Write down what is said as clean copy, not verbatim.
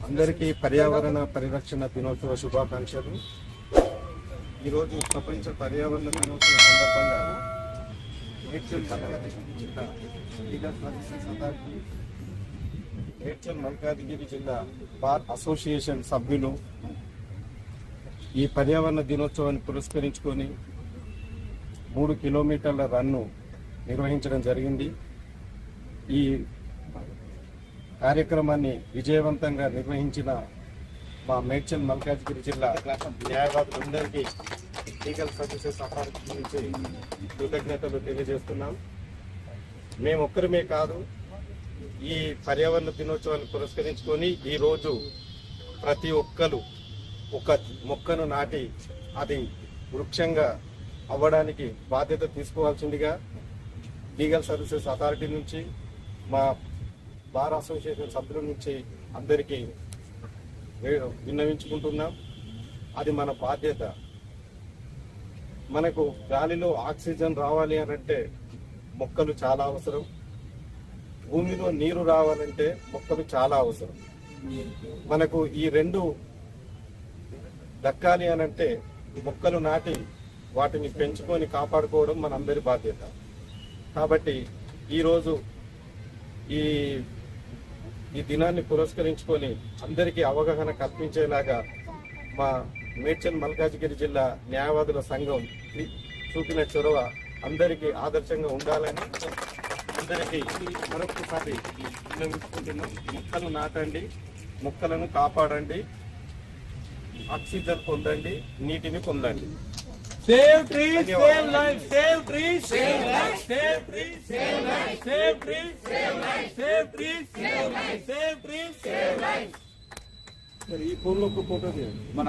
అందరికీ పర్యావరణ పరిరక్షణ దినోత్సవ శుభాకాంక్షలు. ఈరోజు ప్రపంచ పర్యావరణ దినోత్సవం సందర్భంగా మేడ్చల్ మల్కాజ్గిరి జిల్లా బార్ అసోసియేషన్ సభ్యులు ఈ పర్యావరణ దినోత్సవాన్ని పురస్కరించుకొని 3 కిలోమీటర్ల రన్ను నిర్వహించడం జరిగింది. ఈ కార్యక్రమాన్ని విజయవంతంగా నిర్వహించిన మా మేడ్చల్ మల్కాజ్గిరి జిల్లా న్యాయవాదులందరికీ లీగల్ సర్వీసెస్ అథారిటీ నుంచి కృతజ్ఞతలు తెలియజేస్తున్నాం. మేమొక్కరమే కాదు, ఈ పర్యావరణ దినోత్సవాన్ని పురస్కరించుకొని ఈరోజు ప్రతి ఒక్కరు ఒక మొక్కను నాటి అది వృక్షంగా అవ్వడానికి బాధ్యత తీసుకోవాల్సిందిగా లీగల్ సర్వీసెస్ అథారిటీ నుంచి, మా బార్ అసోసియేషన్ సభ్యుల నుంచి అందరికీ విన్నవించుకుంటున్నాం. అది మన బాధ్యత. మనకు గాలిలో ఆక్సిజన్ రావాలి అనంటే మొక్కలు చాలా అవసరం, భూమిలో నీరు రావాలంటే మొక్కలు చాలా అవసరం. మనకు ఈ రెండు దక్కాలి అనంటే మొక్కలు నాటి వాటిని పెంచుకొని కాపాడుకోవడం మనందరి బాధ్యత. కాబట్టి ఈరోజు ఈ దినాన్ని పురస్కరించుకొని అందరికీ అవగాహన కల్పించేలాగా మా మేడ్చల్ మల్కాజ్గిరి జిల్లా న్యాయవాదుల సంఘం చూపిన చొరవ అందరికీ ఆదర్శంగా ఉండాలని అందరికీ మరొకసారి విన్నవించుకుంటున్నాం. మొక్కలు నాటండి, మొక్కలను కాపాడండి, ఆక్సిజన్ పొందండి, నీటిని పొందండి. Save trees, save lives. Save trees, save lives. Save trees, save lives. Save trees, save lives. Save trees, save lives. Save trees, save lives. ఈ ఫోన్లో ఒక ఫోటో మన